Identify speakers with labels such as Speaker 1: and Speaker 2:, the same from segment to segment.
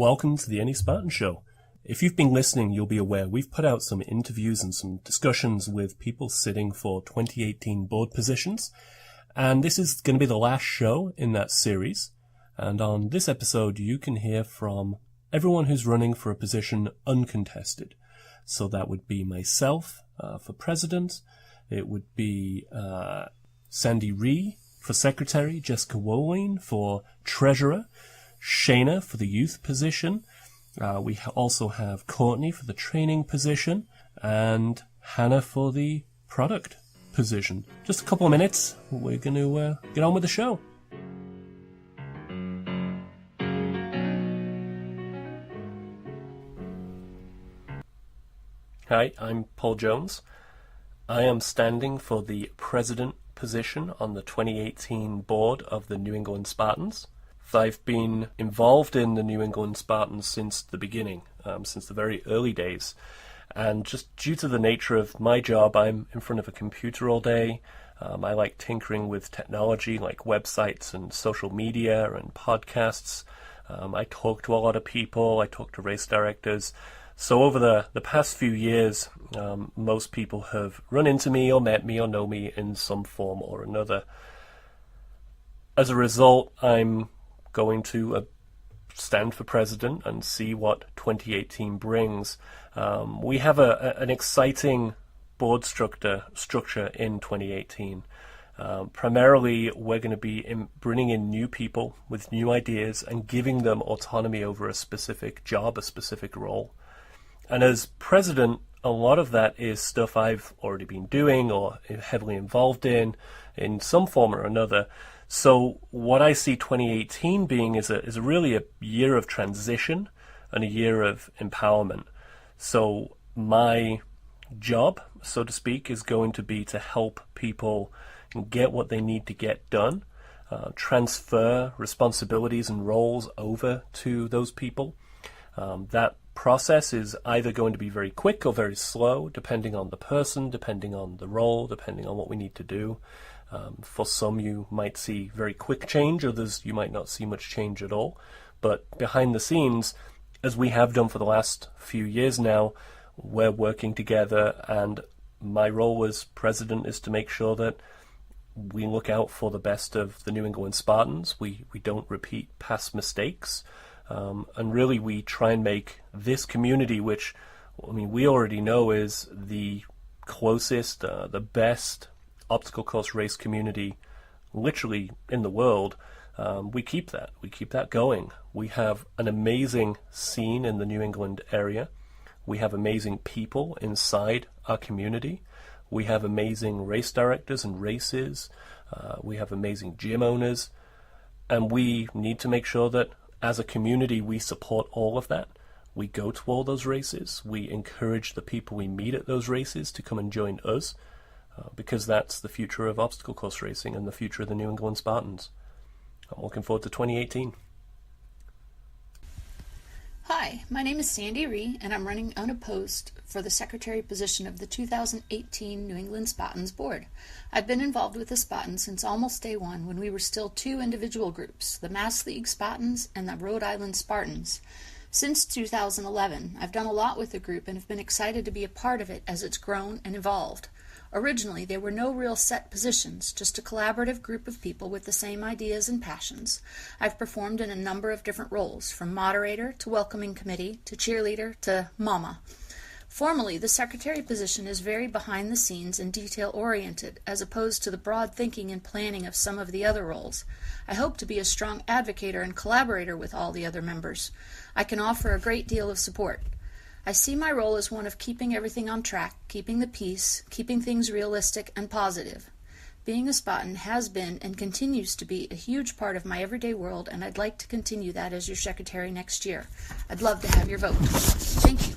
Speaker 1: Welcome to the Any Spartan Show. If you've been listening, you'll be aware we've put out some interviews and some discussions with people sitting for 2018 board positions, and this is going to be the last show in that series. And on this episode, you can hear from everyone who's running for a position uncontested. So that would be myself for president, it would be Sandy Rhee for secretary, Jessica Wolween for treasurer, Shana for the youth position. We also have Courtney for the training position and Hannah for the product position. Just a couple of minutes. We're going to get on with the show. Hi, I'm Paul Jones. I am standing for the president position on the 2018 board of the New England Spartans. I've been involved in the New England Spartans since the beginning, since the very early days. And just due to the nature of my job, I'm in front of a computer all day. I like tinkering with technology like websites and social media and podcasts. I talk to a lot of people. I talk to race directors. So over the past few years, most people have run into me or met me or know me in some form or another. As a result, I'm going to stand for president and see what 2018 brings. We have an exciting board structure in 2018. Primarily, we're going to be bringing in new people with new ideas and giving them autonomy over a specific job, a specific role. And as president, a lot of that is stuff I've already been doing or heavily involved in some form or another. So what I see 2018 being is really a year of transition and a year of empowerment. So my job, so to speak, is going to be to help people get what they need to get done, transfer responsibilities and roles over to those people. That process is either going to be very quick or very slow, depending on the person, depending on the role, depending on what we need to do. For some, you might see very quick change, others you might not see much change at all. But behind the scenes, as we have done for the last few years now, we're working together, and my role as president is to make sure that we look out for the best of the New England Spartans. We don't repeat past mistakes, and really we try and make this community, which we already know is the closest, the best obstacle course race community literally in the world. We keep that going. We have an amazing scene in the New England area. We have amazing people inside our community. We have amazing race directors and races. We have amazing gym owners, and we need to make sure that as a community we support all of that. We go to all those races. We encourage the people we meet at those races to come and join us. Because that's the future of obstacle course racing and the future of the New England Spartans. I'm looking forward to 2018.
Speaker 2: Hi, my name is Sandy Rhee, and I'm running unopposed for the secretary position of the 2018 New England Spartans board. I've been involved with the Spartans since almost day one, when we were still two individual groups, the Mass League Spartans and the Rhode Island Spartans. Since 2011, I've done a lot with the group and have been excited to be a part of it as it's grown and evolved. Originally, there were no real set positions, just a collaborative group of people with the same ideas and passions. I've performed in a number of different roles, from moderator to welcoming committee to cheerleader to mama. Formally, the secretary position is very behind the scenes and detail-oriented, as opposed to the broad thinking and planning of some of the other roles. I hope to be a strong advocator and collaborator with all the other members. I can offer a great deal of support. I see my role as one of keeping everything on track, keeping the peace, keeping things realistic and positive. Being a Spartan has been and continues to be a huge part of my everyday world, and I'd like to continue that as your secretary next year. I'd love to have your vote. Thank you.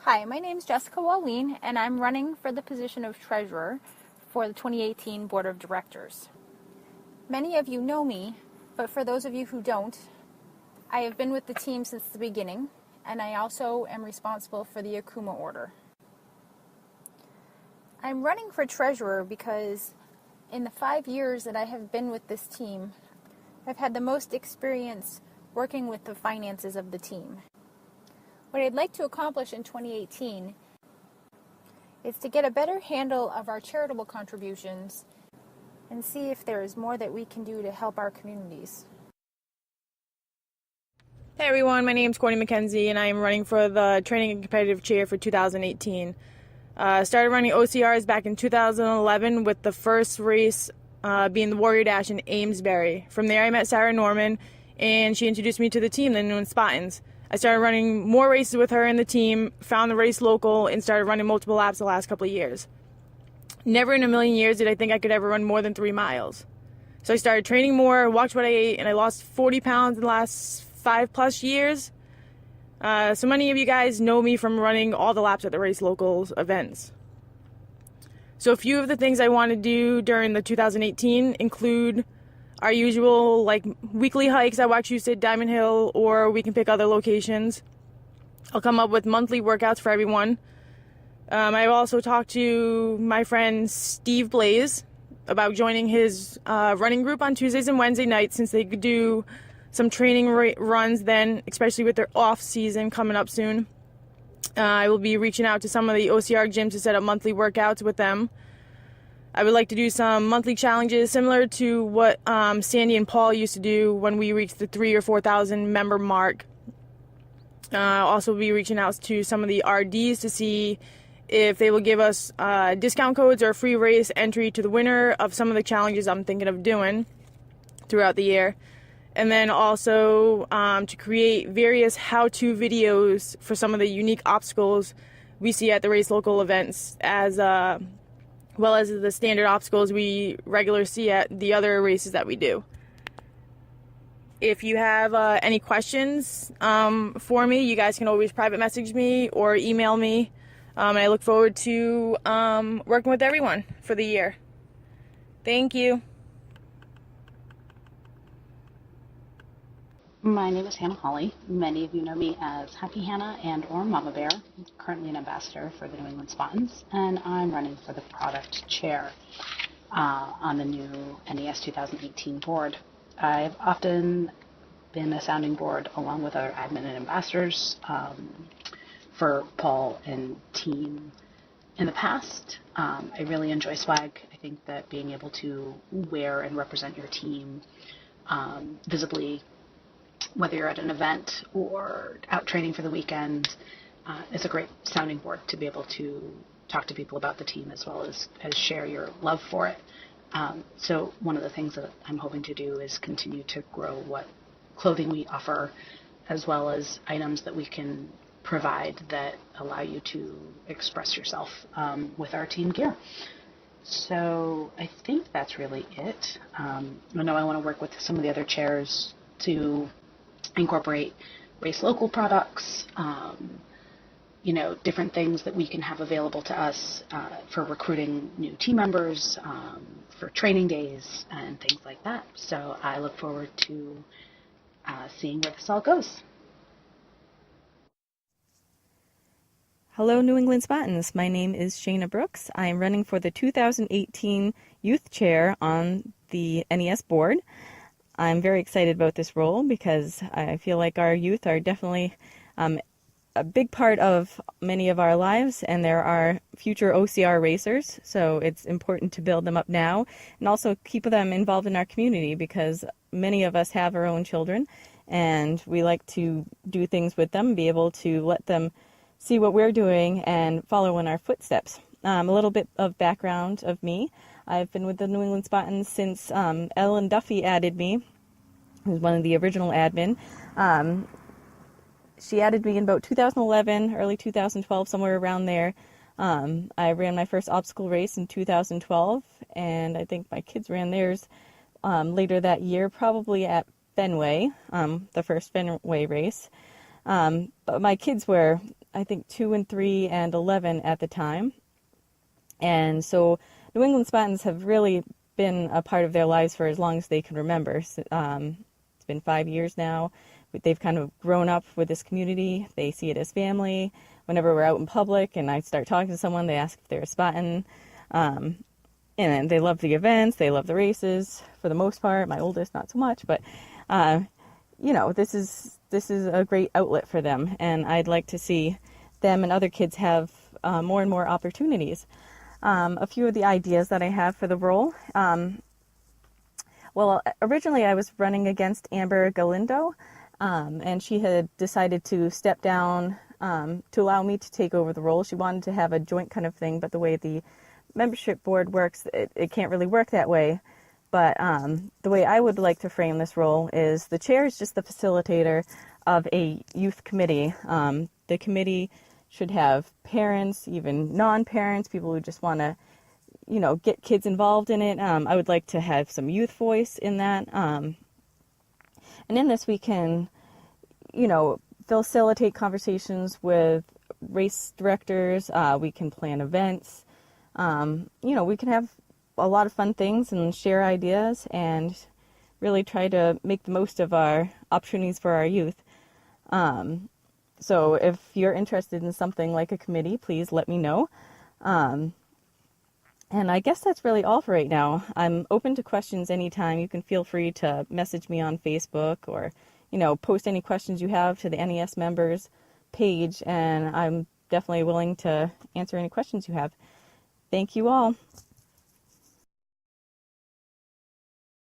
Speaker 3: Hi, my name is Jessica Wolween, and I'm running for the position of treasurer for the 2018 Board of Directors. Many of you know me, but for those of you who don't, I have been with the team since the beginning, and I also am responsible for the Akuma order. I'm running for treasurer because in the 5 years that I have been with this team, I've had the most experience working with the finances of the team. What I'd like to accomplish in 2018 is to get a better handle of our charitable contributions and see if there is more that we can do to help our communities.
Speaker 4: Hey everyone, my name is Courtney Mackenzie and I am running for the Training and Competitive Chair for 2018. Started running OCRs back in 2011 with the first race being the Warrior Dash in Amesbury. From there I met Sarah Norman and she introduced me to the team, the New England Spartans. I started running more races with her and the team, found the race local, and started running multiple laps the last couple of years. Never in a million years did I think I could ever run more than 3 miles. So I started training more, watched what I ate, and I lost 40 pounds in the last 5+ years. So many of you guys know me from running all the laps at the race locals events. So a few of the things I want to do during the 2018 include our usual weekly hikes at Wachusett, Diamond Hill, or we can pick other locations. I'll come up with monthly workouts for everyone. I've also talked to my friend Steve Blaze about joining his running group on Tuesdays and Wednesday nights, since they could do some training runs then, especially with their off season coming up soon. I will be reaching out to some of the OCR gyms to set up monthly workouts with them. I would like to do some monthly challenges similar to what Sandy and Paul used to do when we reached the 3,000 or 4,000 member mark. I'll also be reaching out to some of the RDs to see if they will give us discount codes or free race entry to the winner of some of the challenges I'm thinking of doing throughout the year. And then also to create various how-to videos for some of the unique obstacles we see at the race local events, as well as the standard obstacles we regularly see at the other races that we do. If you have any questions for me, you guys can always private message me or email me. And I look forward to working with everyone for the year. Thank you.
Speaker 5: My name is Hannah Holley. Many of you know me as Happy Hannah and or Mama Bear. I'm currently an ambassador for the New England Spartans, and I'm running for the product chair on the new NES 2018 board. I've often been a sounding board along with other admin and ambassadors for Paul and team in the past. I really enjoy swag. I think that being able to wear and represent your team visibly, whether you're at an event or out training for the weekend, is a great sounding board to be able to talk to people about the team as well as share your love for it. So one of the things that I'm hoping to do is continue to grow what clothing we offer, as well as items that we can provide that allow you to express yourself with our team gear. So I think that's really it. I know I want to work with some of the other chairs to incorporate race local products, different things that we can have available to us for recruiting new team members, for training days and things like that. So I look forward to seeing where this all goes.
Speaker 6: Hello, New England Spartans. My name is Shana Brooks. I'm running for the 2018 Youth Chair on the NES board. I'm very excited about this role because I feel like our youth are definitely a big part of many of our lives, and there are future OCR racers, so it's important to build them up now and also keep them involved in our community, because many of us have our own children and we like to do things with them, be able to let them see what we're doing and follow in our footsteps. A little bit of background of me. I've been with the New England Spartans since Ellen Duffy added me, who's one of the original admin. She added me in about 2011, early 2012, somewhere around there. I ran my first obstacle race in 2012, and I think my kids ran theirs later that year, probably at Fenway, the first Fenway race. But my kids were, I think, 2 and 3 and 11 at the time. And so New England Spartans have really been a part of their lives for as long as they can remember. It's been 5 years now. They've kind of grown up with this community. They see it as family. Whenever we're out in public and I start talking to someone, they ask if they're a Spartan. And they love the events. They love the races for the most part. My oldest, not so much. But this is a great outlet for them, and I'd like to see them and other kids have more and more opportunities. A few of the ideas that I have for the role. Well, originally I was running against Amber Galindo, and she had decided to step down to allow me to take over the role. She wanted to have a joint kind of thing, but the way the membership board works, it can't really work that way. But the way I would like to frame this role is the chair is just the facilitator of a youth committee. The committee should have parents, even non-parents, people who just want to, get kids involved in it. I would like to have some youth voice in that. And in this we can, facilitate conversations with race directors. We can plan events. We can have a lot of fun things and share ideas and really try to make the most of our opportunities for our youth. So if you're interested in something like a committee, please let me know. And I guess that's really all for right now. I'm open to questions anytime. You can feel free to message me on Facebook or, post any questions you have to the NES members page, and I'm definitely willing to answer any questions you have. Thank you all.